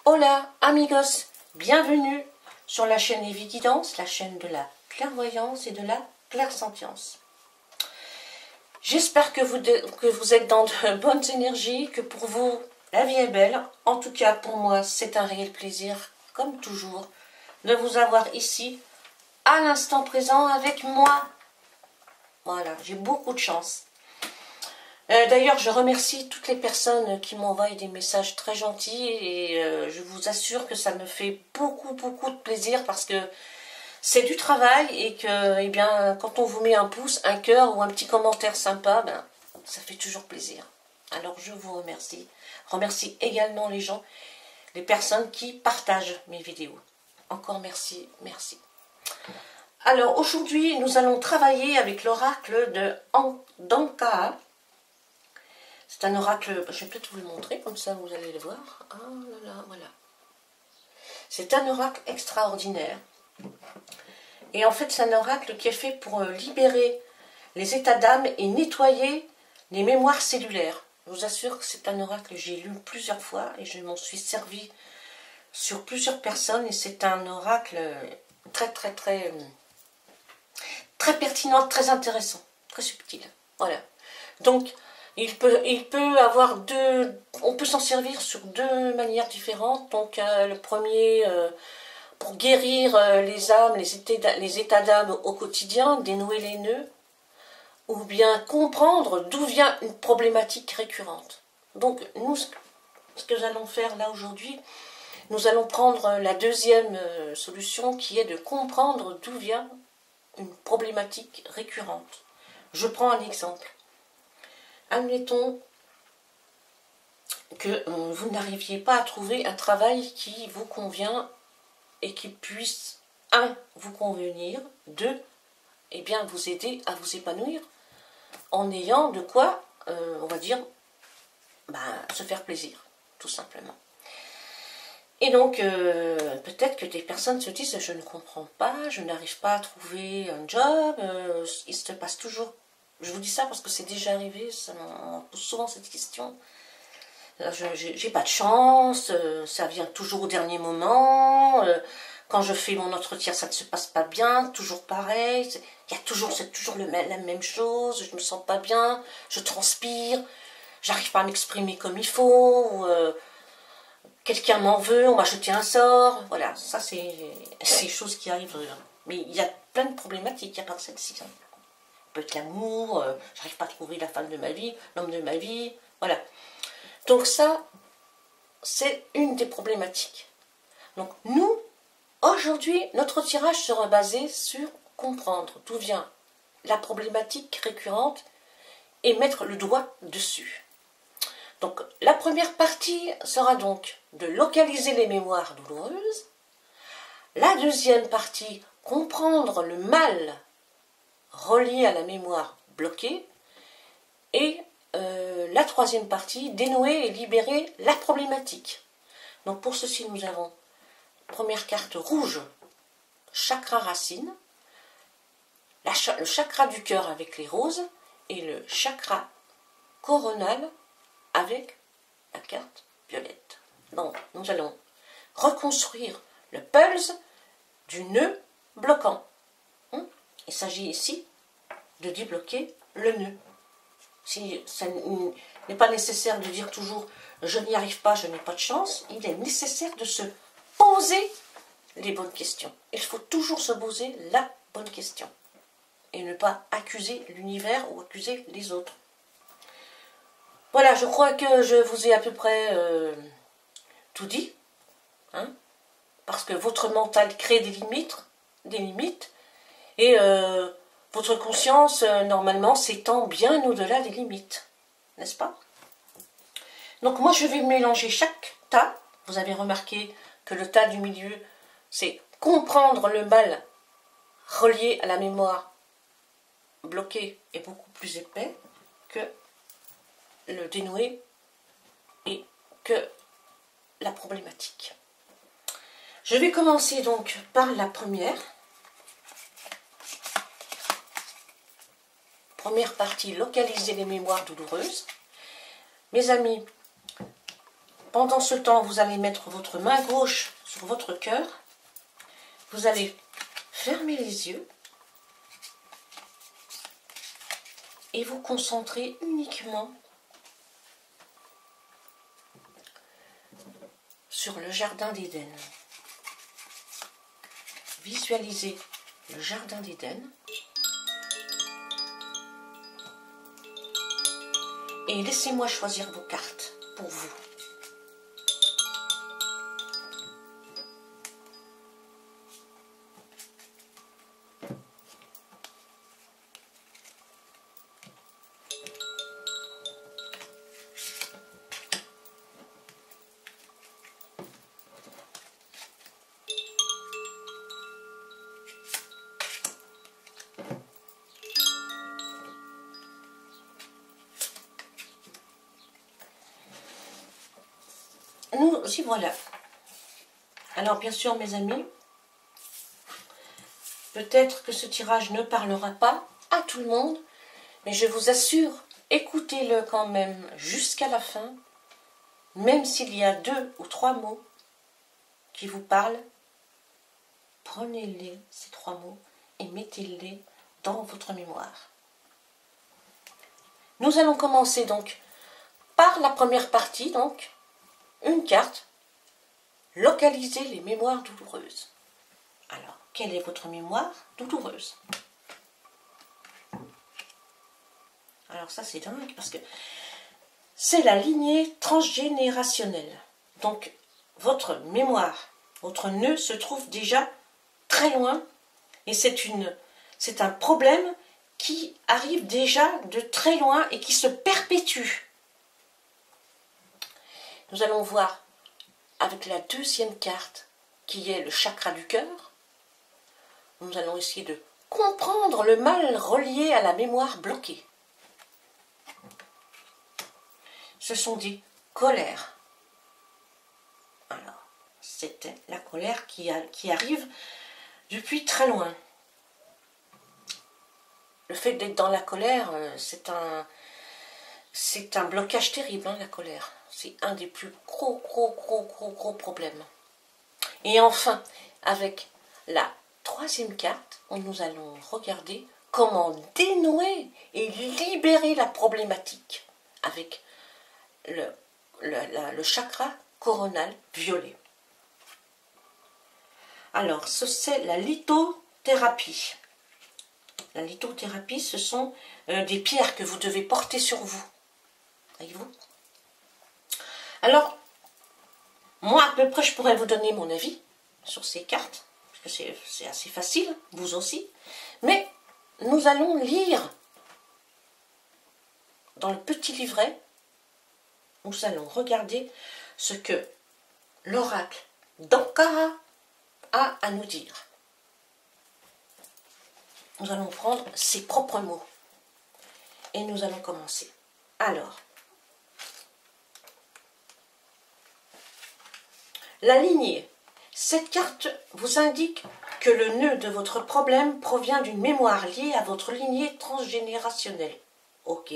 Hola amigos, bienvenue sur la chaîne Évidence, la chaîne de la clairvoyance et de la clairsentience. J'espère que vous êtes dans de bonnes énergies, que pour vous la vie est belle. En tout cas pour moi c'est un réel plaisir, comme toujours, de vous avoir ici à l'instant présent avec moi. Voilà, j'ai beaucoup de chance. D'ailleurs, je remercie toutes les personnes qui m'envoient des messages très gentils et je vous assure que ça me fait beaucoup de plaisir parce que c'est du travail et que, eh bien, quand on vous met un pouce, un cœur ou un petit commentaire sympa, ben, ça fait toujours plaisir. Alors, je vous remercie. Remercie également les gens, les personnes qui partagent mes vidéos. Encore merci, merci. Alors, aujourd'hui, nous allons travailler avec l'oracle de d'Ankaa. C'est un oracle, je vais peut-être vous le montrer, comme ça vous allez le voir. Ah là là, voilà. C'est un oracle extraordinaire. Et en fait, c'est un oracle qui est fait pour libérer les états d'âme et nettoyer les mémoires cellulaires. Je vous assure que c'est un oracle que j'ai lu plusieurs fois et je m'en suis servi sur plusieurs personnes. Et c'est un oracle très pertinent, très intéressant, très subtil. Voilà. Donc, il peut avoir on peut s'en servir sur deux manières différentes. Donc le premier, pour guérir les âmes, les états d'âme au quotidien, dénouer les nœuds, ou bien comprendre d'où vient une problématique récurrente. Donc nous, ce que nous allons faire là aujourd'hui, nous allons prendre la deuxième solution qui est de comprendre d'où vient une problématique récurrente. Je prends un exemple. Admettons que vous n'arriviez pas à trouver un travail qui vous convient et qui puisse, 1, vous convenir, 2, eh bien, vous aider à vous épanouir en ayant de quoi, on va dire, se faire plaisir, tout simplement. Et donc, peut-être que des personnes se disent « je ne comprends pas, je n'arrive pas à trouver un job, il se passe toujours... » Je vous dis ça parce que c'est déjà arrivé, on pose souvent cette question. J'ai pas de chance, ça vient toujours au dernier moment, quand je fais mon entretien ça ne se passe pas bien, toujours pareil, c'est toujours la même chose, je me sens pas bien, je transpire, j'arrive pas à m'exprimer comme il faut, quelqu'un m'en veut, on m'a jeté un sort, voilà, ça c'est des choses qui arrivent. Mais il y a plein de problématiques, il n'y a pas que celle-ci. Ça peut être l'amour, j'arrive pas à trouver la femme de ma vie, l'homme de ma vie, voilà. Donc ça, c'est une des problématiques. Donc nous, aujourd'hui, notre tirage sera basé sur comprendre d'où vient la problématique récurrente et mettre le doigt dessus. Donc la première partie sera donc de localiser les mémoires douloureuses. La deuxième partie, comprendre le mal relié à la mémoire bloquée. Et la troisième partie, dénouer et libérer la problématique. Donc pour ceci, nous avons première carte rouge, chakra racine, le chakra du cœur avec les roses et le chakra coronal avec la carte violette. Donc nous allons reconstruire le pulse du nœud bloquant. Il s'agit ici de débloquer le nœud. Si ça n'est pas nécessaire de dire toujours « je n'y arrive pas, je n'ai pas de chance », il est nécessaire de se poser les bonnes questions. Il faut toujours se poser la bonne question et ne pas accuser l'univers ou accuser les autres. Voilà, je crois que je vous ai à peu près tout dit, parce que votre mental crée des limites et votre conscience, normalement, s'étend bien au-delà des limites, n'est-ce pas? Donc moi, je vais mélanger chaque tas. Vous avez remarqué que le tas du milieu, c'est comprendre le mal relié à la mémoire bloquée et beaucoup plus épais que le dénouer et que la problématique. Je vais commencer donc par la première. Première partie, localiser les mémoires douloureuses. Mes amis, pendant ce temps, vous allez mettre votre main gauche sur votre cœur. Vous allez fermer les yeux et vous concentrer uniquement sur le jardin d'Éden. Visualisez le jardin d'Éden et laissez-moi choisir vos cartes pour vous. Nous y voilà. Alors bien sûr mes amis, peut-être que ce tirage ne parlera pas à tout le monde, mais je vous assure, écoutez-le quand même jusqu'à la fin, même s'il y a 2 ou 3 mots qui vous parlent, prenez-les, ces 3 mots, et mettez-les dans votre mémoire. Nous allons commencer donc par la première partie, donc, une carte, localisez les mémoires douloureuses. Alors, quelle est votre mémoire douloureuse? Alors ça c'est dingue parce que c'est la lignée transgénérationnelle. Donc, votre mémoire, votre nœud se trouve déjà très loin et c'est un problème qui arrive déjà de très loin et qui se perpétue. Nous allons voir avec la deuxième carte, qui est le chakra du cœur. Nous allons essayer de comprendre le mal relié à la mémoire bloquée. Ce sont des colères. Alors, c'était la colère qui arrive depuis très loin. Le fait d'être dans la colère, c'est un blocage terrible, hein, la colère. C'est un des plus gros problèmes. Et enfin, avec la troisième carte, nous allons regarder comment dénouer et libérer la problématique avec le chakra coronal violet. Alors, c'est la lithothérapie. La lithothérapie, ce sont des pierres que vous devez porter sur vous. Voyez-vous? Alors, moi, à peu près, je pourrais vous donner mon avis sur ces cartes, parce que c'est assez facile, vous aussi. Mais nous allons lire dans le petit livret, nous allons regarder ce que l'oracle d'Ankara a à nous dire. Nous allons prendre ses propres mots. Et nous allons commencer. Alors, la lignée. Cette carte vous indique que le nœud de votre problème provient d'une mémoire liée à votre lignée transgénérationnelle. Ok.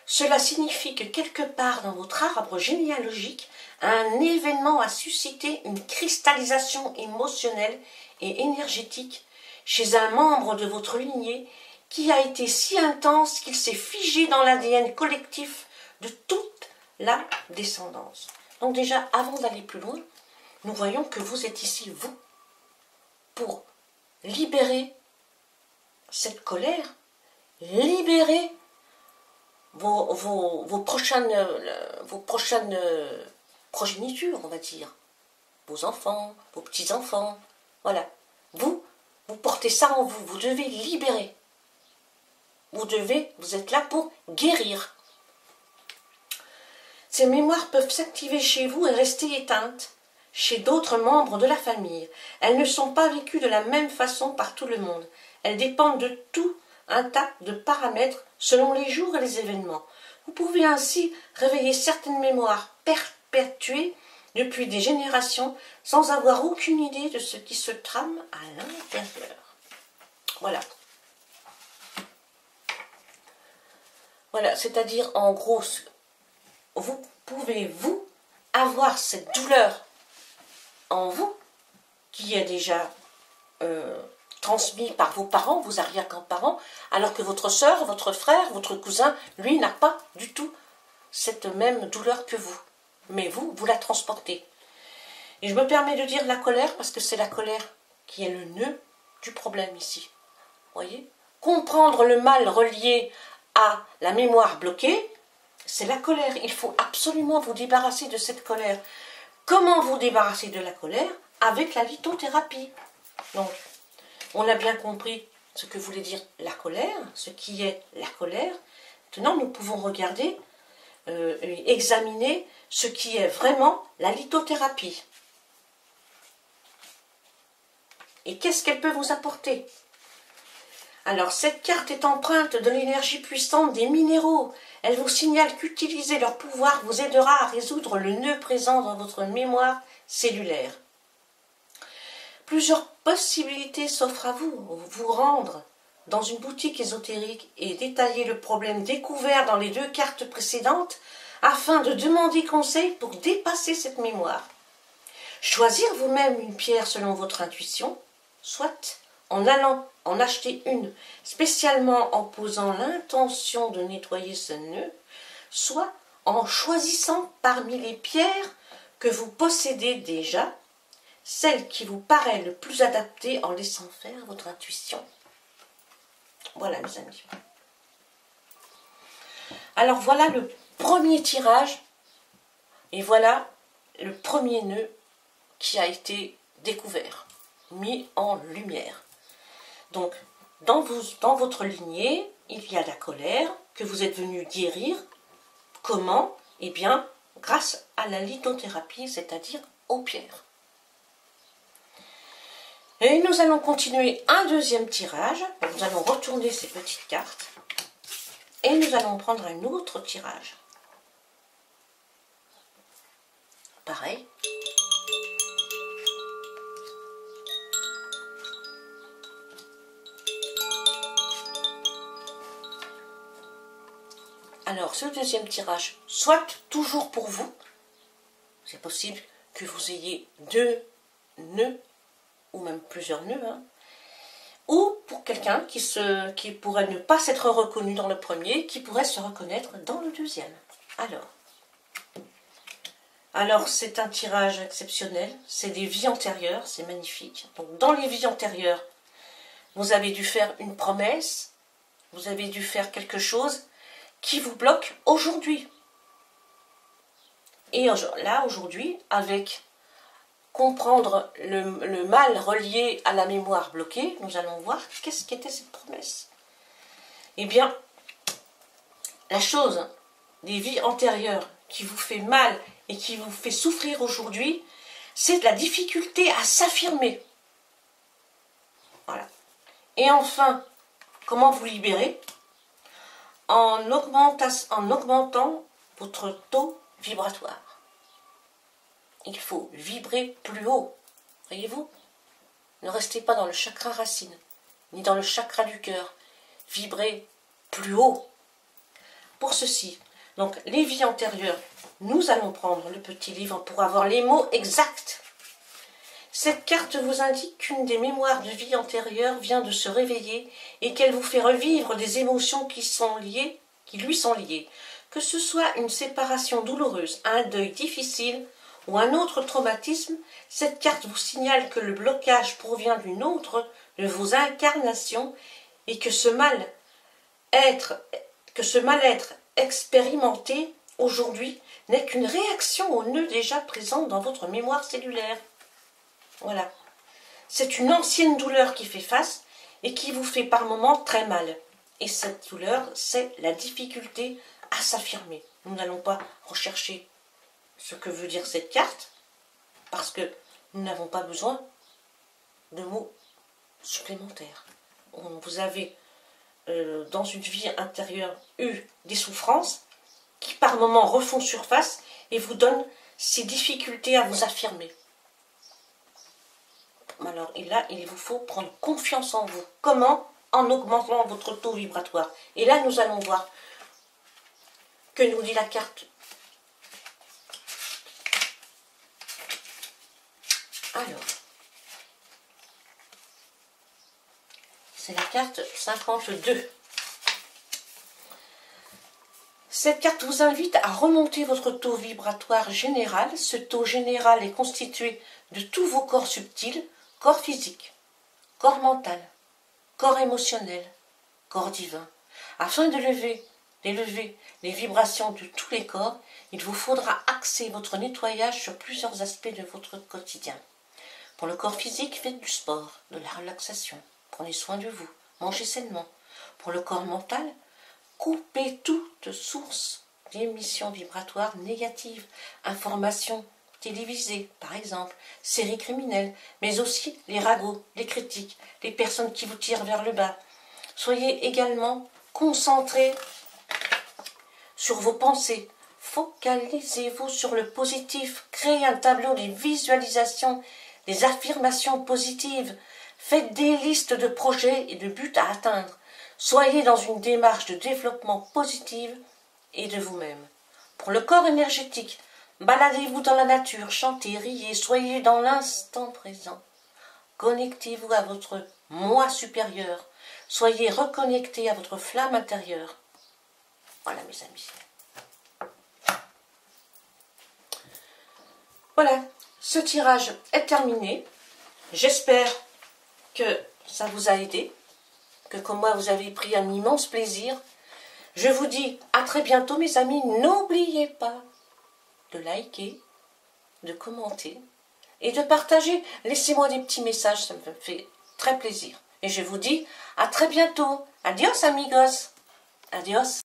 Cela signifie que quelque part dans votre arbre généalogique, un événement a suscité une cristallisation émotionnelle et énergétique chez un membre de votre lignée qui a été si intense qu'il s'est figé dans l'ADN collectif de toute la descendance. Donc déjà, avant d'aller plus loin, nous voyons que vous êtes ici, vous, pour libérer cette colère, libérer vos prochaines progénitures, on va dire, vos enfants, vos petits-enfants, voilà. Vous portez ça en vous, vous devez libérer. Vous êtes là pour guérir. Ces mémoires peuvent s'activer chez vous et rester éteintes chez d'autres membres de la famille. Elles ne sont pas vécues de la même façon par tout le monde. Elles dépendent de tout un tas de paramètres selon les jours et les événements. Vous pouvez ainsi réveiller certaines mémoires perpétuées depuis des générations sans avoir aucune idée de ce qui se trame à l'intérieur. Voilà. Voilà, c'est-à-dire en gros, vous pouvez vous avoir cette douleur en vous, qui est déjà transmis par vos parents, vos arrière-grands-parents, alors que votre soeur, votre frère, votre cousin, lui, n'a pas du tout cette même douleur que vous. Mais vous, vous la transportez. Et je me permets de dire la colère, parce que c'est la colère qui est le nœud du problème ici. Voyez? Comprendre le mal relié à la mémoire bloquée, c'est la colère. Il faut absolument vous débarrasser de cette colère. Comment vous débarrasser de la colère? Avec la lithothérapie. Donc, on a bien compris ce que voulait dire la colère, ce qui est la colère. Maintenant, nous pouvons regarder et examiner ce qui est vraiment la lithothérapie. Et qu'est-ce qu'elle peut vous apporter? Alors, cette carte est empreinte de l'énergie puissante des minéraux. Elle vous signale qu'utiliser leur pouvoir vous aidera à résoudre le nœud présent dans votre mémoire cellulaire. Plusieurs possibilités s'offrent à vous. Vous rendre dans une boutique ésotérique et détailler le problème découvert dans les 2 cartes précédentes afin de demander conseil pour dépasser cette mémoire. Choisir vous-même une pierre selon votre intuition, soit en allant en acheter une spécialement en posant l'intention de nettoyer ce nœud, soit en choisissant parmi les pierres que vous possédez déjà, celle qui vous paraît le plus adaptée en laissant faire votre intuition. Voilà mes amis. Alors voilà le premier tirage et voilà le premier nœud qui a été découvert, mis en lumière. Donc, dans votre lignée, il y a la colère que vous êtes venu guérir. Comment? Eh bien, grâce à la lithothérapie, c'est-à-dire aux pierres. Et nous allons continuer un deuxième tirage. Nous allons retourner ces petites cartes. Et nous allons prendre un autre tirage. Pareil. Alors, ce deuxième tirage, soit toujours pour vous, c'est possible que vous ayez 2 nœuds, ou même plusieurs nœuds, hein, ou pour quelqu'un qui pourrait ne pas s'être reconnu dans le premier, qui pourrait se reconnaître dans le deuxième. Alors c'est un tirage exceptionnel, c'est des vies antérieures, c'est magnifique. Donc, dans les vies antérieures, vous avez dû faire une promesse, vous avez dû faire quelque chose qui vous bloque aujourd'hui. Et là, aujourd'hui, avec comprendre le mal relié à la mémoire bloquée, nous allons voir qu'est-ce qu'était cette promesse. Eh bien, la chose des vies antérieures qui vous fait mal et qui vous fait souffrir aujourd'hui, c'est de la difficulté à s'affirmer. Voilà. Et enfin, comment vous libérer? En augmentant votre taux vibratoire. Il faut vibrer plus haut. Voyez-vous? Ne restez pas dans le chakra racine, ni dans le chakra du cœur. Vibrez plus haut. Pour ceci, donc les vies antérieures, nous allons prendre le petit livre pour avoir les mots exacts. Cette carte vous indique qu'une des mémoires de vie antérieure vient de se réveiller et qu'elle vous fait revivre des émotions qui lui sont liées. Que ce soit une séparation douloureuse, un deuil difficile ou un autre traumatisme, cette carte vous signale que le blocage provient d'une autre de vos incarnations et que ce mal-être expérimenté aujourd'hui n'est qu'une réaction au nœud déjà présent dans votre mémoire cellulaire. Voilà. C'est une ancienne douleur qui fait face et qui vous fait par moments très mal. Et cette douleur, c'est la difficulté à s'affirmer. Nous n'allons pas rechercher ce que veut dire cette carte, parce que nous n'avons pas besoin de mots supplémentaires. Vous avez, dans une vie intérieure, eu des souffrances qui par moments refont surface et vous donnent ces difficultés à vous affirmer. Alors, et là, il vous faut prendre confiance en vous. Comment? En augmentant votre taux vibratoire. Et là, nous allons voir que nous dit la carte Alors, c'est la carte 52. Cette carte vous invite à remonter votre taux vibratoire général. Ce taux général est constitué de tous vos corps subtils, corps physique, corps mental, corps émotionnel, corps divin. Afin d'élever les vibrations de tous les corps, il vous faudra axer votre nettoyage sur plusieurs aspects de votre quotidien. Pour le corps physique, faites du sport, de la relaxation, prenez soin de vous, mangez sainement. Pour le corps mental, coupez toute source d'émissions vibratoires négatives, informations télévisées par exemple, séries criminelles, mais aussi les ragots, les critiques, les personnes qui vous tirent vers le bas. Soyez également concentrés sur vos pensées. Focalisez-vous sur le positif. Créez un tableau des visualisations, des affirmations positives. Faites des listes de projets et de buts à atteindre. Soyez dans une démarche de développement positive et de vous-même. Pour le corps énergétique, baladez-vous dans la nature, chantez, riez, soyez dans l'instant présent. Connectez-vous à votre moi supérieur. Soyez reconnectés à votre flamme intérieure. Voilà mes amis. Voilà, ce tirage est terminé. J'espère que ça vous a aidé, que comme moi vous avez pris un immense plaisir. Je vous dis à très bientôt mes amis. N'oubliez pas de liker, de commenter et de partager. Laissez-moi des petits messages, ça me fait très plaisir. Et je vous dis à très bientôt. Adios amigos. Adios.